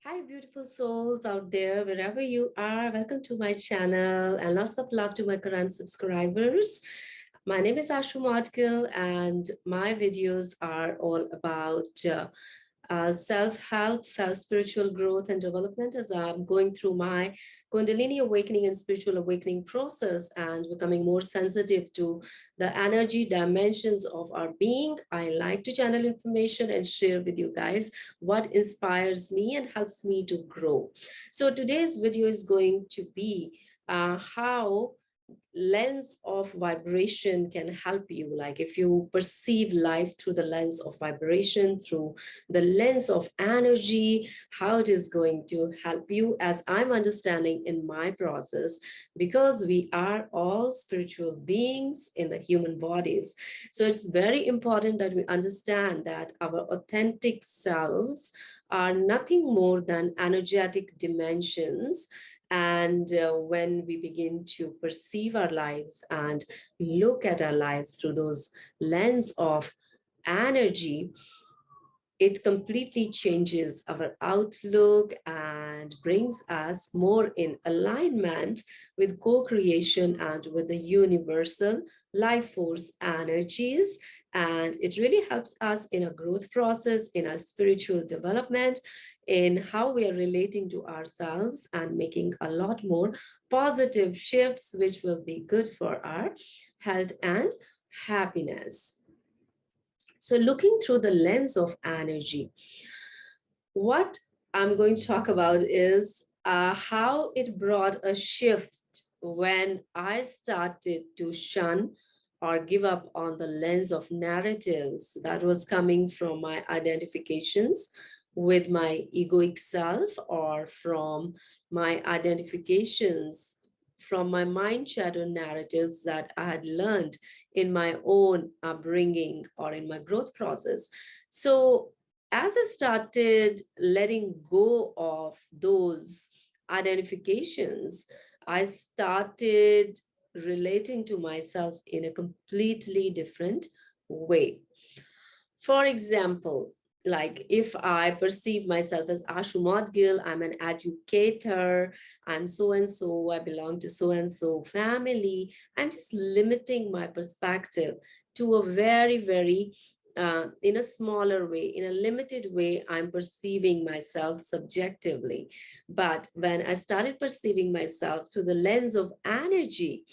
Hi, beautiful souls out there, wherever you are. Welcome to my channel and lots of love to my current subscribers. My name is Ashoo Modgil, and my videos are all about self-help, self-spiritual growth and development as I'm going through my Kundalini awakening and spiritual awakening process and becoming more sensitive to the energy dimensions of our being. I like to channel information and share with you guys what inspires me and helps me to grow. So today's video is going to be how lens of vibration can help you. Like if you perceive life through the lens of vibration, through the lens of energy, how it is going to help you, as I'm understanding in my process, because we are all spiritual beings in the human bodies. So it's very important that we understand that our authentic selves are nothing more than energetic dimensions. And when we begin to perceive our lives and look at our lives through those lens of energy, it completely changes our outlook and brings us more in alignment with co-creation and with the universal life force energies. And it really helps us in a growth process, in our spiritual development, in how we are relating to ourselves and making a lot more positive shifts, which will be good for our health and happiness. So looking through the lens of energy, what I'm going to talk about is how it brought a shift when I started to shun or give up on the lens of narratives that was coming from my identifications with my egoic self, or from my identifications from my mind shadow narratives that I had learned in my own upbringing or in my growth process. So as I started letting go of those identifications, I started relating to myself in a completely different way. For example, like if I perceive myself as Ashoo Modgil, I'm an educator, I'm so and so, I belong to so and so family, I'm just limiting my perspective to a very, very in a smaller way, in a limited way, I'm perceiving myself subjectively. But when I started perceiving myself through the lens of energy,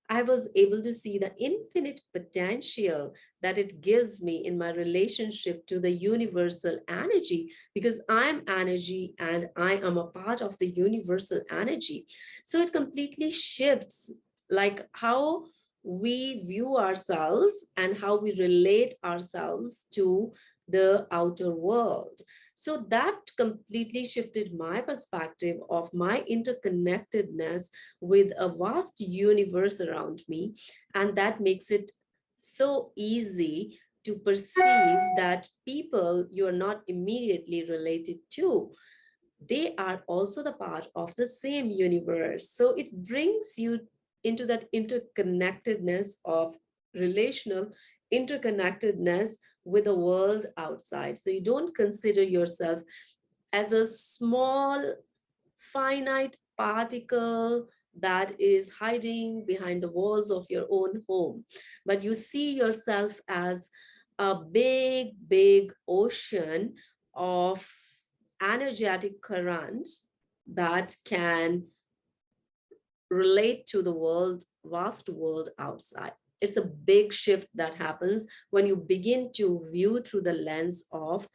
I was able to see the infinite potential that it gives me in my relationship to the universal energy, because I'm energy and I am a part of the universal energy. So it completely shifts like how we view ourselves and how we relate ourselves to the outer world. So that completely shifted my perspective of my interconnectedness with a vast universe around me. And that makes it so easy to perceive that people you're not immediately related to, they are also the part of the same universe. So it brings you into that interconnectedness of relational interconnectedness with the world outside. So you don't consider yourself as a small finite particle that is hiding behind the walls of your own home, but you see yourself as a big, big ocean of energetic currents that can relate to the world, vast world outside. It's a big shift that happens when you begin to view through the lens of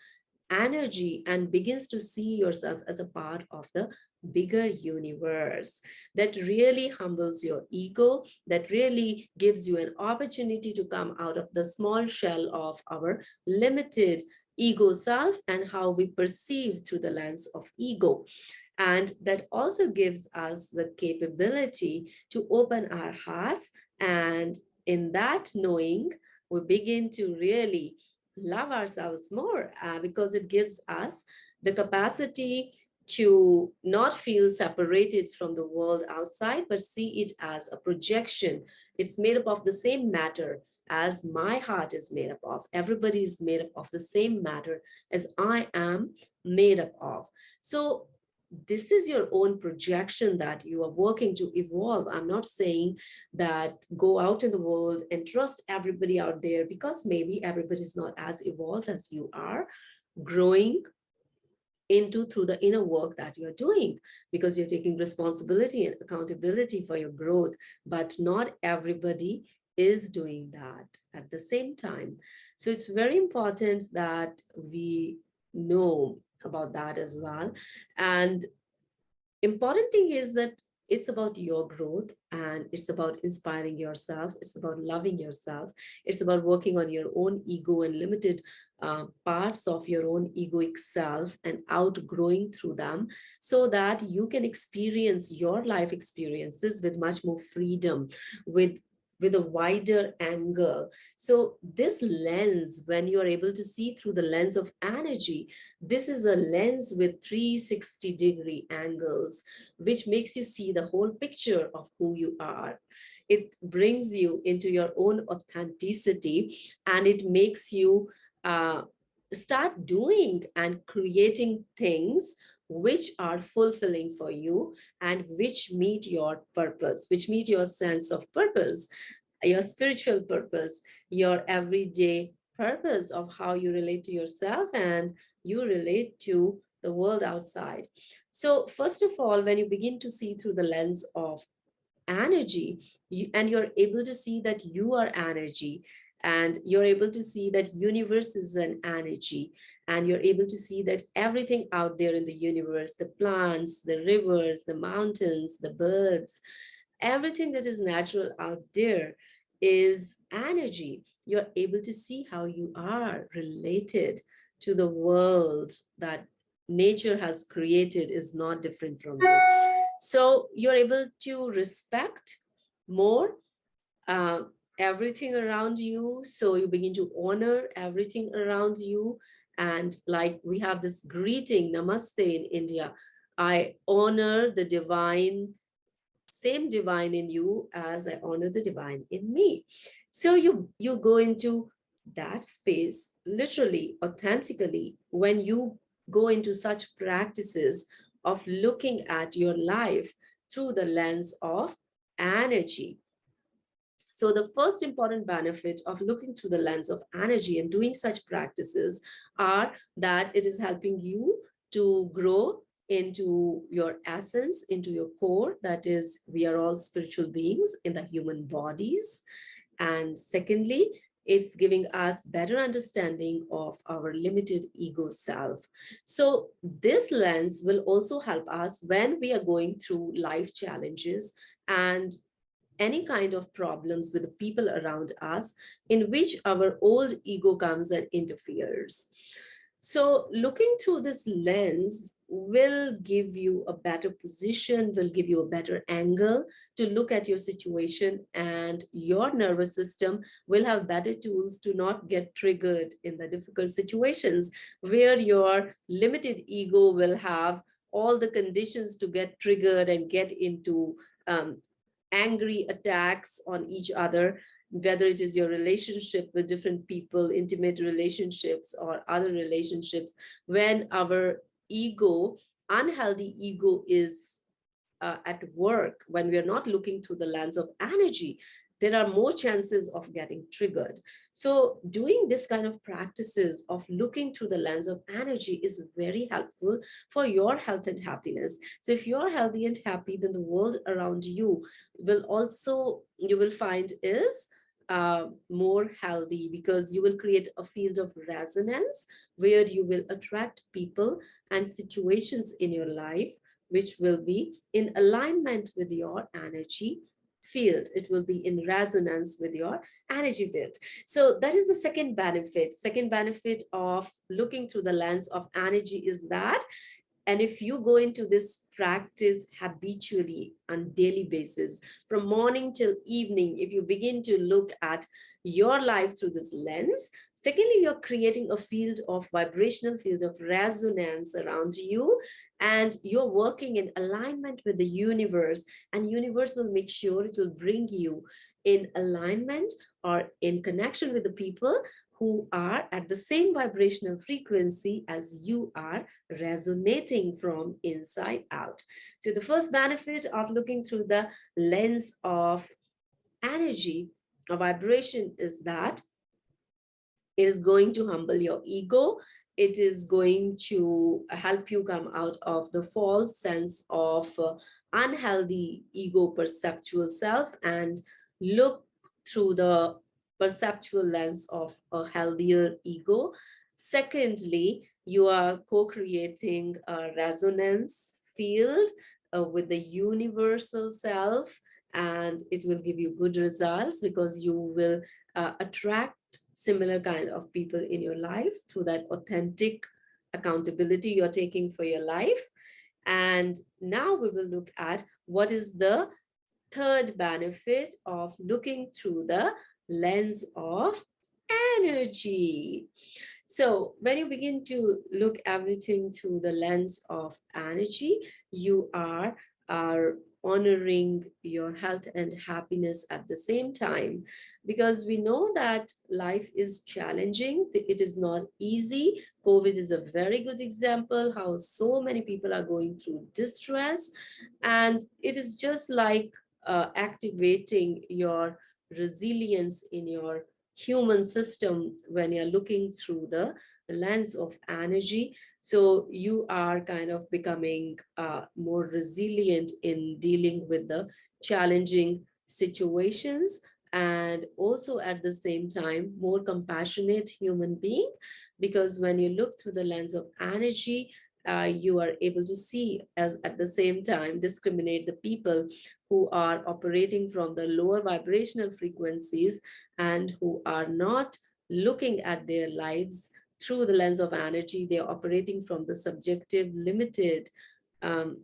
energy and begins to see yourself as a part of the bigger universe. That really humbles your ego, that really gives you an opportunity to come out of the small shell of our limited ego self and how we perceive through the lens of ego. And that also gives us the capability to open our hearts, and in that knowing we begin to really love ourselves more, because it gives us the capacity to not feel separated from the world outside, but see it as a projection. It's made up of the same matter as my heart is made up of. Everybody is made up of the same matter as I am made up of. So this is your own projection that you are working to evolve. I'm not saying that go out in the world and trust everybody out there, because maybe everybody's not as evolved as you are, growing into through the inner work that you're doing, because you're taking responsibility and accountability for your growth. But not everybody is doing that at the same time. So it's very important that we know about that as well. And important thing is that it's about your growth, and it's about inspiring yourself, it's about loving yourself, it's about working on your own ego and limited parts of your own egoic self and outgrowing through them, so that you can experience your life experiences with much more freedom, with a wider angle. So this lens, when you are able to see through the lens of energy, this is a lens with 360-degree angles, which makes you see the whole picture of who you are. It brings you into your own authenticity, and it makes you uh, start doing and creating things which are fulfilling for you and which meet your purpose, which meet your sense of purpose, your spiritual purpose, your everyday purpose of how you relate to yourself and you relate to the world outside. So, first of all, when you begin to see through the lens of energy, and you're able to see that you are energy, and you're able to see that universe is an energy, and you're able to see that everything out there in the universe, the plants, the rivers, the mountains, the birds, everything that is natural out there is energy. You're able to see how you are related to the world that nature has created is not different from you. So you're able to respect more uh, everything around you. So you begin to honor everything around you. And like we have this greeting, Namaste in India, I honor the divine, same divine in you as I honor the divine in me. So you go into that space literally, authentically, when you go into such practices of looking at your life through the lens of energy. So the first important benefit of looking through the lens of energy and doing such practices are that it is helping you to grow into your essence, into your core. That is, we are all spiritual beings in the human bodies. And secondly, it's giving us better understanding of our limited ego self. So this lens will also help us when we are going through life challenges and any kind of problems with the people around us, in which our old ego comes and interferes. So looking through this lens will give you a better position, will give you a better angle to look at your situation, and your nervous system will have better tools to not get triggered in the difficult situations where your limited ego will have all the conditions to get triggered and get into angry attacks on each other, whether it is your relationship with different people, intimate relationships, or other relationships. When our ego, unhealthy ego, is at work, when we are not looking through the lens of energy, there are more chances of getting triggered. So doing this kind of practices of looking through the lens of energy is very helpful for your health and happiness. So if you're healthy and happy, then the world around you will also, you will find, is more healthy, because you will create a field of resonance where you will attract people and situations in your life which will be in alignment with your energy field. It will be in resonance with your energy field. So that is the second benefit. Second benefit of looking through the lens of energy is that, and if you go into this practice habitually on daily basis, from morning till evening, if you begin to look at your life through this lens, secondly, you're creating a field of vibrational field of resonance around you, and you're working in alignment with the universe, and universe will make sure it will bring you in alignment or in connection with the people who are at the same vibrational frequency as you are, resonating from inside out. So the first benefit of looking through the lens of energy or vibration is that it is going to humble your ego. It is going to help you come out of the false sense of unhealthy ego perceptual self and look through the perceptual lens of a healthier ego. Secondly, you are co-creating a resonance field with the universal self, and it will give you good results because you will attract similar kind of people in your life through that authentic accountability you're taking for your life. And now we will look at what is the third benefit of looking through the lens of energy. So when you begin to look everything through the lens of energy, you are honoring your health and happiness at the same time, because we know that life is challenging. It is not easy. COVID is a very good example how so many people are going through distress, and it is just like activating your resilience in your human system when you're looking through the lens of energy. So you are kind of becoming more resilient in dealing with the challenging situations, and also at the same time more compassionate human being, because when you look through the lens of energy, you are able to see, as at the same time discriminate the people who are operating from the lower vibrational frequencies and who are not looking at their lives through the lens of energy. They are operating from the subjective, limited um,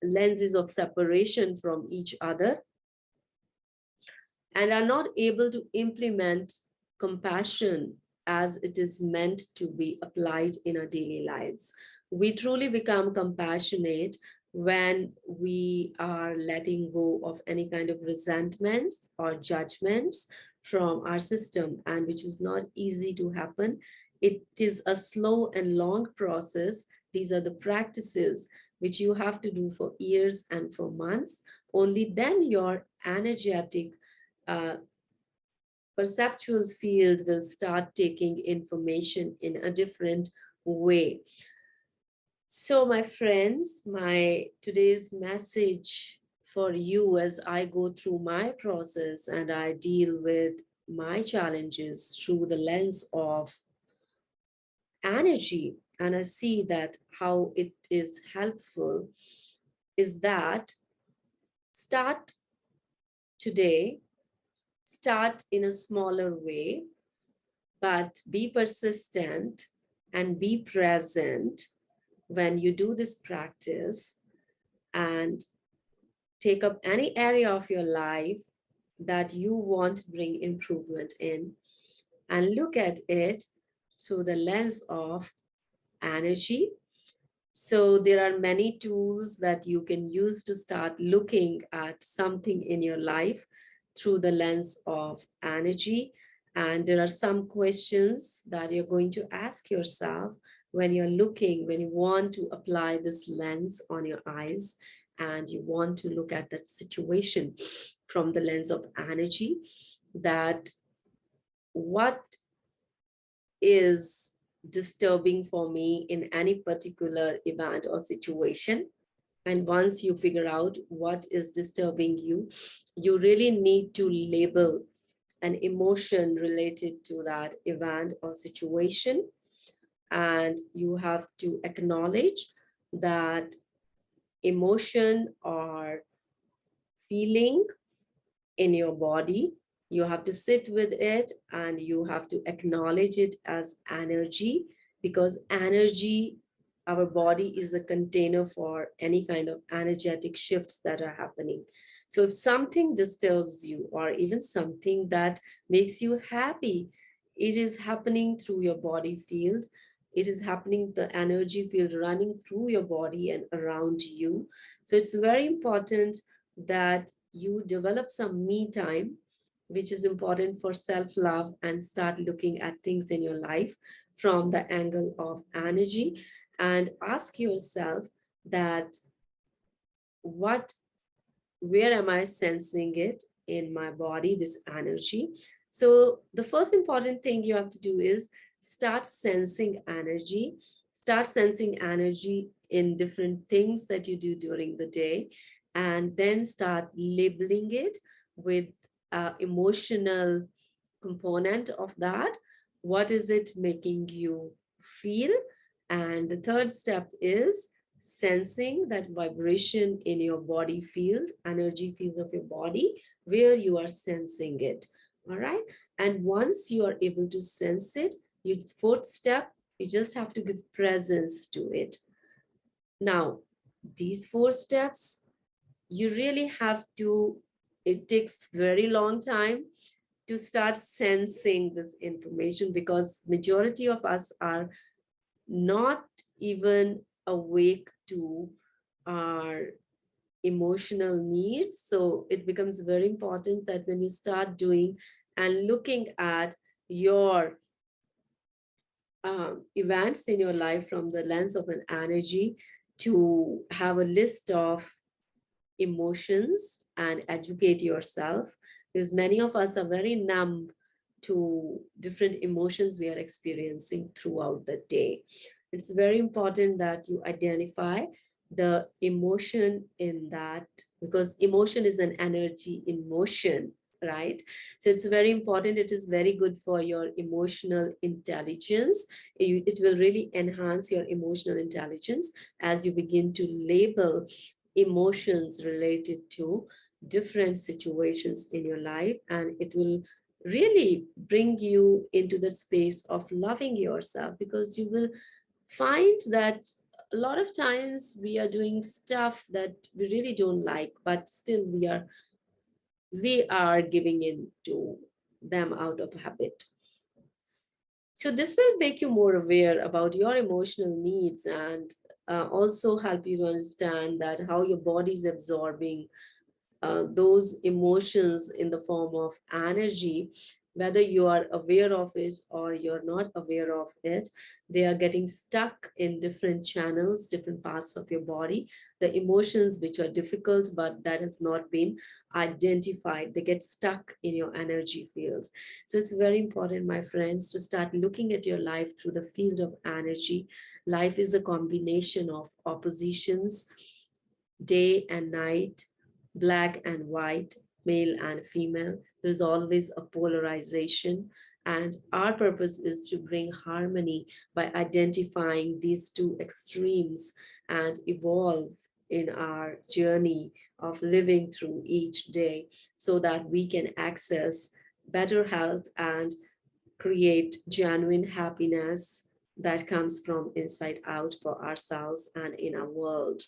lenses of separation from each other, and are not able to implement compassion as it is meant to be applied in our daily lives. We truly become compassionate when we are letting go of any kind of resentments or judgments from our system, and which is not easy to happen. It is a slow and long process. These are the practices which you have to do for years and for months. Only then your energetic uh, perceptual field will start taking information in a different way. So, my friends, my today's message for you as I go through my process and I deal with my challenges through the lens of energy, and I see that how it is helpful, is that start today, start in a smaller way, but be persistent and be present when you do this practice, and take up any area of your life that you want to bring improvement in, and look at it through the lens of energy. So there are many tools that you can use to start looking at something in your life through the lens of energy. And there are some questions that you're going to ask yourself when you're looking, when you want to apply this lens on your eyes and you want to look at that situation from the lens of energy, that what is disturbing for me in any particular event or situation. And once you figure out what is disturbing you, you really need to label an emotion related to that event or situation. And you have to acknowledge that emotion or feeling in your body. You have to sit with it and you have to acknowledge it as energy, because energy, our body is a container for any kind of energetic shifts that are happening. So if something disturbs you or even something that makes you happy, it is happening through your body field. It is happening, the energy field running through your body and around you. So it's very important that you develop some me time, which is important for self-love, and start looking at things in your life from the angle of energy, and ask yourself that what where am I sensing it in my body, this energy? So the first important thing you have to do is start sensing energy. Start sensing energy in different things that you do during the day, and then start labeling it with emotional component of that. What is it making you feel? And the third step is sensing that vibration in your body field, energy field of your body, where you are sensing it. All right. And once you are able to sense it, your fourth step, you just have to give presence to it. Now, these four steps, you really have to, it takes very long time to start sensing this information, because majority of us are not even awake to our emotional needs. So it becomes very important that when you start doing and looking at your events in your life from the lens of an energy, to have a list of emotions and educate yourself, because many of us are very numb to different emotions we are experiencing throughout the day. It's very important that you identify the emotion in that, because emotion is an energy in motion, right? So it's very important. It is very good for your emotional intelligence. It will really enhance your emotional intelligence as you begin to label emotions related to different situations in your life, and it will really bring you into the space of loving yourself, because you will find that a lot of times we are doing stuff that we really don't like, but still we are giving in to them out of habit. So this will make you more aware about your emotional needs, and also help you to understand that how your body is absorbing those emotions in the form of energy, whether you are aware of it or you're not aware of it. They are getting stuck in different channels, different parts of your body. The emotions which are difficult but that has not been identified, they get stuck in your energy field. So it's very important, my friends, to start looking at your life through the field of energy. Life is a combination of oppositions, day and night, black and white, male and female. There's always a polarization. And our purpose is to bring harmony by identifying these two extremes and evolve in our journey of living through each day, so that we can access better health and create genuine happiness that comes from inside out for ourselves and in our world.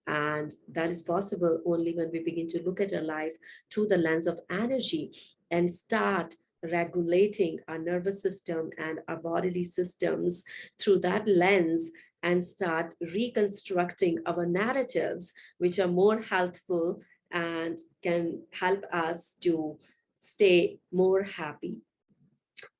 And that is possible only when we begin to look at our life through the lens of energy and start regulating our nervous system and our bodily systems through that lens, and start reconstructing our narratives, which are more healthful and can help us to stay more happy.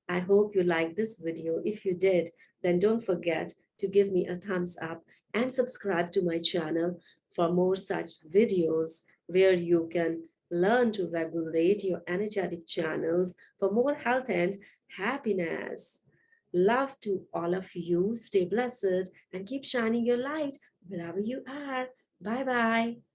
I hope you liked this video. If you did, then don't forget to give me a thumbs up and subscribe to my channel for more such videos where you can learn to regulate your energetic channels for more health and happiness. Love to all of you. Stay blessed and keep shining your light wherever you are. Bye bye.